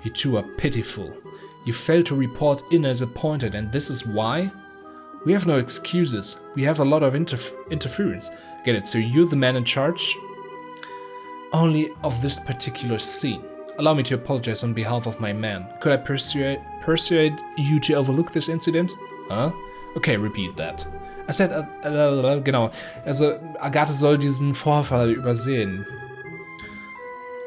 You two are pitiful. You failed to report in as appointed, and this is why? We have no excuses. We have a lot of interference. Get it, so you're the man in charge? Only of this particular scene. Allow me to apologize on behalf of my man. Could I persuade you to overlook this incident? Huh? Okay, repeat that. I said, genau. Also, Agathe soll diesen Vorfall übersehen.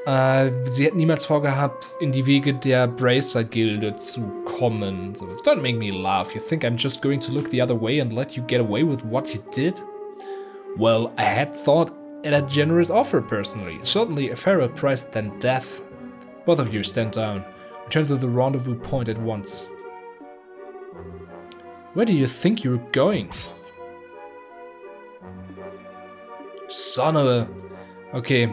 Sie hätte niemals vorgehabt, in die Wege der Bracer-Gilde zu kommen. So, don't make me laugh. You think I'm just going to look the other way and let you get away with what you did? Well, I had thought it a generous offer, personally. Certainly a fairer price than death. Both of you stand down. Return to the rendezvous point at once. Where do you think you're going? Son of a... Okay.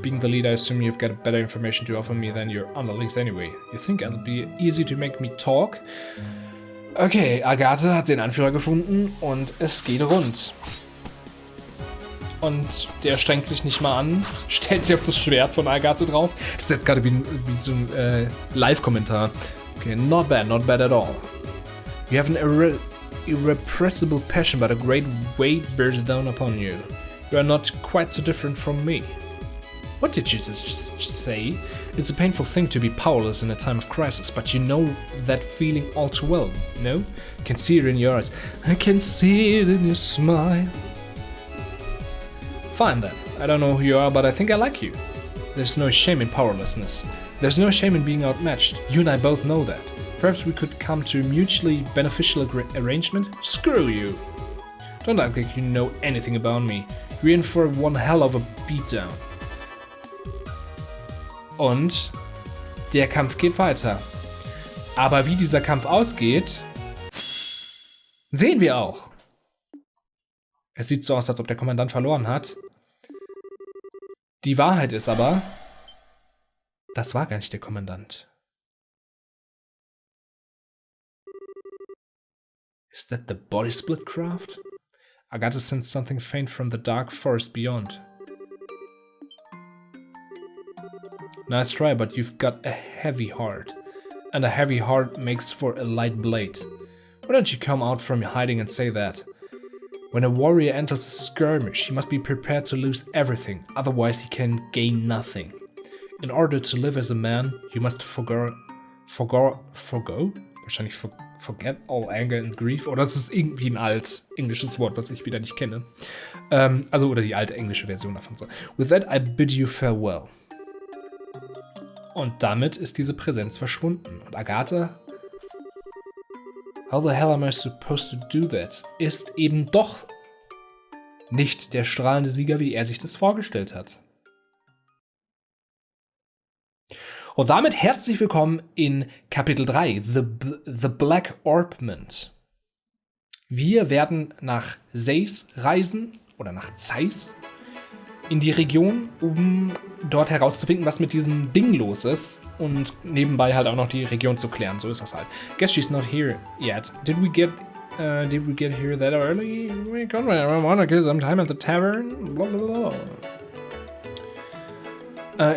Being the leader, I assume you've got better information to offer me than your underlings anyway. You think it'll be easy to make me talk? Okay, Agathe hat den Anführer gefunden und es geht rund. Und der strengt sich nicht mal an, stellt sich auf das Schwert von Agathe drauf. Das ist jetzt gerade wie so ein Live-Kommentar. Okay, not bad at all. You have an irrepressible passion, but a great weight bears down upon you. You are not quite so different from me. What did you just say? It's a painful thing to be powerless in a time of crisis, but you know that feeling all too well, no? I can see it in your eyes. I can see it in your smile. Fine then. I don't know who you are, but I think I like you. There's no shame in powerlessness. There's no shame in being outmatched. You and I both know that. Perhaps we could come to a mutually beneficial arrangement? Screw you! Don't act like you know anything about me. You're in for one hell of a beatdown. Und der Kampf geht weiter. Aber wie dieser Kampf ausgeht, sehen wir auch. Es sieht so aus, als ob der Kommandant verloren hat. Die Wahrheit ist aber, das war gar nicht der Kommandant. Is that the body split craft? I got to sense something faint from the dark forest beyond. Nice try, but you've got a heavy heart. And a heavy heart makes for a light blade. Why don't you come out from hiding and say that? When a warrior enters a skirmish, he must be prepared to lose everything, otherwise he can gain nothing. In order to live as a man, you must forget all anger and grief. Oder das ist irgendwie ein alt-englisches Wort, was ich wieder nicht kenne. Oder die alte englische Version davon. So. With that, I bid you farewell. Und damit ist diese Präsenz verschwunden. Und Agatha, how the hell am I supposed to do that? Ist eben doch nicht der strahlende Sieger, wie er sich das vorgestellt hat. Und damit herzlich willkommen in Kapitel 3, The Black Orbment. Wir werden nach Zeis reisen, oder nach Zeis, in die Region, um dort herauszufinden, was mit diesem Ding los ist und nebenbei halt auch noch die Region zu klären. So ist das halt. Guess she's not here yet. Did we get here that early? We wanna kill some time at the tavern? Blah, blah, blah.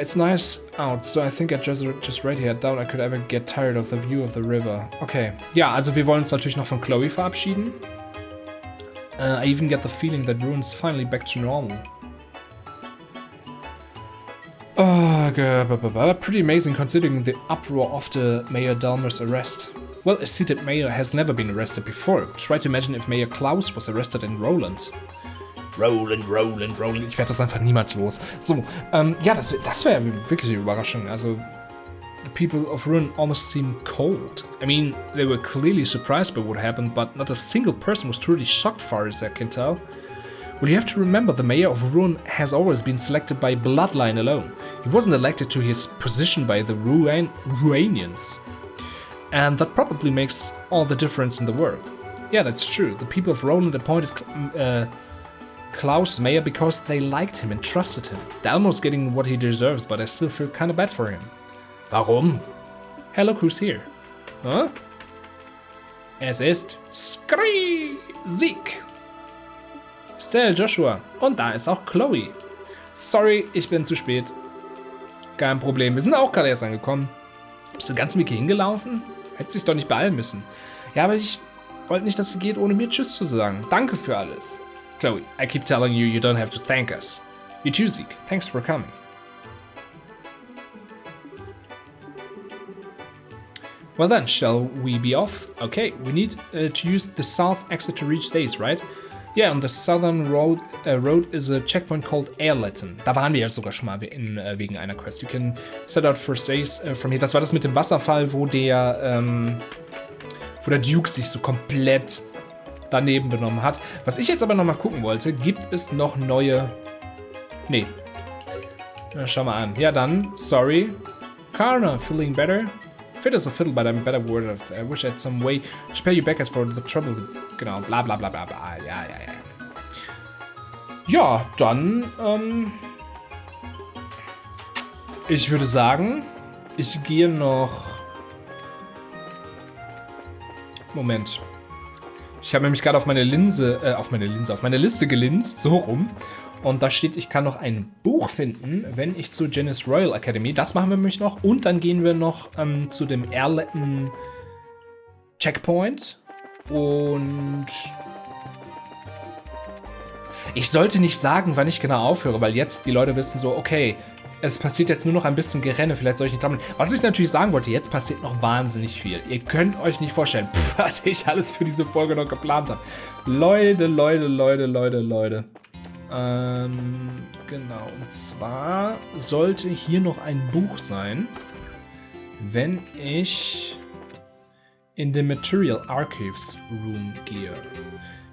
It's nice out, so I think I just right here. I doubt I could ever get tired of the view of the river. Okay. Ja, also wir wollen uns natürlich noch von Chloe verabschieden. I even get the feeling that Rune's finally back to normal. Pretty amazing considering the uproar after Mayor Dalmer's arrest. Well, a seated mayor has never been arrested before. Try to imagine if Mayor Klaus was arrested in Roland. Roland. Ich werde das einfach niemals los. So, ja, das wäre wirklich eine Überraschung. Also, the people of Ruin almost seem cold. I mean, they were clearly surprised by what happened, but not a single person was truly shocked, far as I can tell. Well, you have to remember the mayor of Ruin has always been selected by bloodline alone. He wasn't elected to his position by the Ruanians. And that probably makes all the difference in the world. Yeah, that's true. The people of Roland appointed Klaus mayor because they liked him and trusted him. Dalmo's getting what he deserves, but I still feel kind of bad for him. Warum? Hey, look who's here. Huh? Es ist Sich. Stell Joshua. Und da ist auch Chloe. Sorry, ich bin zu spät. Kein Problem, wir sind auch gerade erst angekommen. Bist du ganz Weg hier hingelaufen? Hätte sich doch nicht beeilen müssen. Ja, aber ich wollte nicht, dass sie geht, ohne mir Tschüss zu sagen. Danke für alles. Chloe, I keep telling you, you don't have to thank us. You too, Zeke. Thanks for coming. Well then, shall we be off? Okay, we need to use the south exit to reach Zeis, right? Yeah, on the southern road is a checkpoint called Airletten. Da waren wir ja sogar schon mal wegen einer Quest. You can set out for Zeis from here. Das war das mit dem Wasserfall, wo der Duke sich so komplett daneben benommen hat. Was ich jetzt aber noch mal gucken wollte, gibt es noch neue... Nee. Ja, schau mal an. Ja dann, sorry. Karna, feeling better? Fit as a fiddle, but I'm better word. I wish I had some way to pay you back for the trouble. Genau, bla bla bla bla bla. Ja. Ja, dann, ich würde sagen, ich gehe noch... Moment. Ich habe nämlich gerade auf meine Liste gelinst, so rum. Und da steht, ich kann noch ein Buch finden, wenn ich zu Janice Royal Academy. Das machen wir nämlich noch. Und dann gehen wir noch zu dem Airletten Checkpoint. Und ich sollte nicht sagen, wann ich genau aufhöre, weil jetzt die Leute wissen so, okay, es passiert jetzt nur noch ein bisschen Gerenne, vielleicht soll ich nicht dran. Was ich natürlich sagen wollte, jetzt passiert noch wahnsinnig viel. Ihr könnt euch nicht vorstellen, was ich alles für diese Folge noch geplant habe. Leute. Genau, und zwar sollte hier noch ein Buch sein, wenn ich in the Material Archives room gear.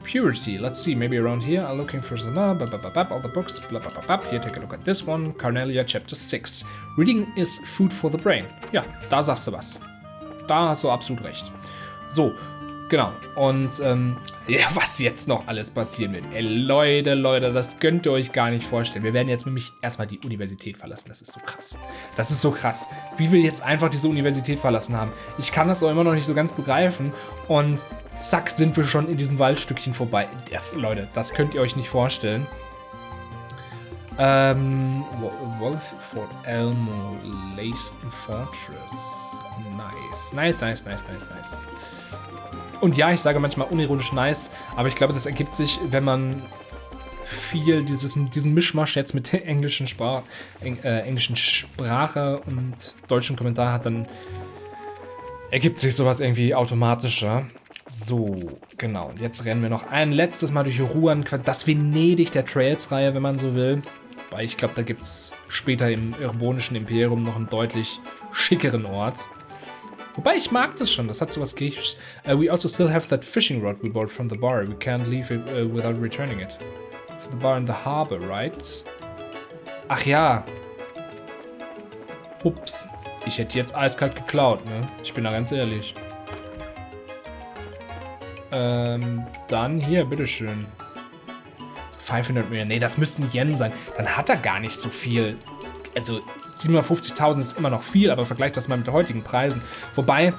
Purity, let's see, maybe around here. I'm looking for some, all the books, blah, blah, blah, blah. Here, take a look at this one. Carnelia, Chapter 6. Reading is food for the brain. Ja, da sagst du was. Da hast du absolut recht. So, genau. Und, ja, was jetzt noch alles passieren wird. Ey, Leute, das könnt ihr euch gar nicht vorstellen. Wir werden jetzt nämlich erstmal die Universität verlassen. Das ist so krass. Das ist so krass. Wie wir jetzt einfach diese Universität verlassen haben. Ich kann das auch immer noch nicht so ganz begreifen. Und zack, sind wir schon in diesem Waldstückchen vorbei. Leute, das könnt ihr euch nicht vorstellen. Wolford Elmo, Leyston Fortress. Nice. Und ja, ich sage manchmal unironisch nice, aber ich glaube, das ergibt sich, wenn man viel diesen Mischmasch jetzt mit der englischen Sprache und deutschen Kommentar hat, dann ergibt sich sowas irgendwie automatischer. So, genau. Und jetzt rennen wir noch ein letztes Mal durch Ruan, das Venedig der Trails-Reihe, wenn man so will. Weil ich glaube, da gibt es später im Irbonischen Imperium noch einen deutlich schickeren Ort. Wobei, ich mag das schon, das hat sowas Griechisches. We also still have that fishing rod we bought from the bar. We can't leave it without returning it. For the bar in the harbor, right? Ach ja. Ups. Ich hätte jetzt eiskalt geklaut, ne? Ich bin da ganz ehrlich. Dann hier, bitteschön. 500 Millionen. Nee, das müssten Yen sein. Dann hat er gar nicht so viel. Also 750.000 ist immer noch viel, aber vergleicht das mal mit den heutigen Preisen. Wobei,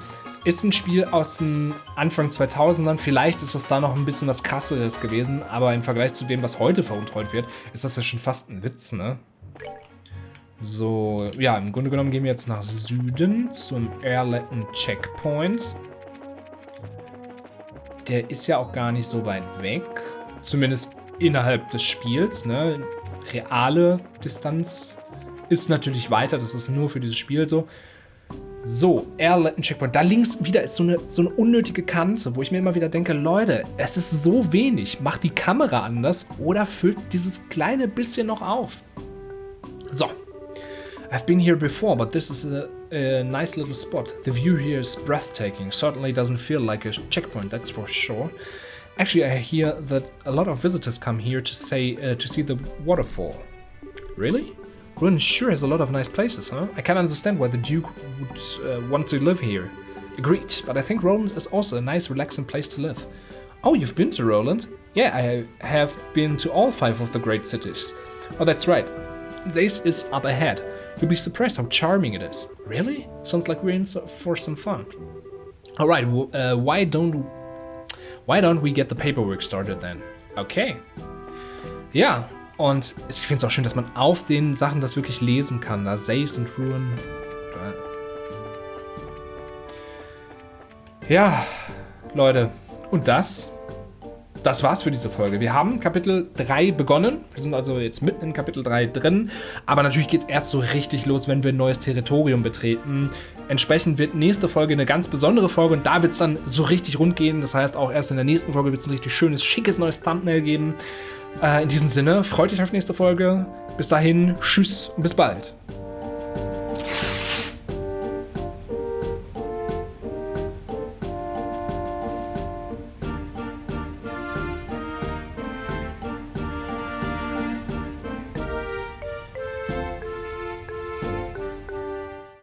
ist ein Spiel aus den Anfang 2000ern. Vielleicht ist das da noch ein bisschen was Krasseres gewesen. Aber im Vergleich zu dem, was heute veruntreut wird, ist das ja schon fast ein Witz, ne? So, ja, im Grunde genommen gehen wir jetzt nach Süden zum Airletten Checkpoint. Der ist ja auch gar nicht so weit weg. Zumindest innerhalb des Spiels, ne? Reale Distanz ist natürlich weiter. Das ist nur für dieses Spiel so. So, Airletten Checkpoint. Da links wieder ist so eine unnötige Kante, wo ich mir immer wieder denke, Leute, es ist so wenig. Macht die Kamera anders oder füllt dieses kleine bisschen noch auf. So. I've been here before, but this is a nice little spot. The view here is breathtaking. Certainly doesn't feel like a checkpoint, that's for sure. Actually, I hear that a lot of visitors come here to see the waterfall. Really? Ruin sure has a lot of nice places, huh? I can understand why the Duke would want to live here. Agreed, but I think Roland is also a nice, relaxing place to live. Oh, you've been to Roland? Yeah, I have been to all 5 of the great cities. Oh, that's right. This is up ahead. You'll be surprised how charming it is. Really? Sounds like we're in for some fun. All right, why don't we get the paperwork started then? Okay. Ja, und ich finde es auch schön, dass man auf den Sachen das wirklich lesen kann. Da Seis und Ruin. Ja, Leute. Und das war's für diese Folge. Wir haben Kapitel 3 begonnen. Wir sind also jetzt mitten in Kapitel 3 drin. Aber natürlich geht's erst so richtig los, wenn wir ein neues Territorium betreten. Entsprechend wird nächste Folge eine ganz besondere Folge und da wird's dann so richtig rund gehen. Das heißt, auch erst in der nächsten Folge wird's ein richtig schönes, schickes neues Thumbnail geben. In diesem Sinne, freut euch auf nächste Folge. Bis dahin, tschüss und bis bald.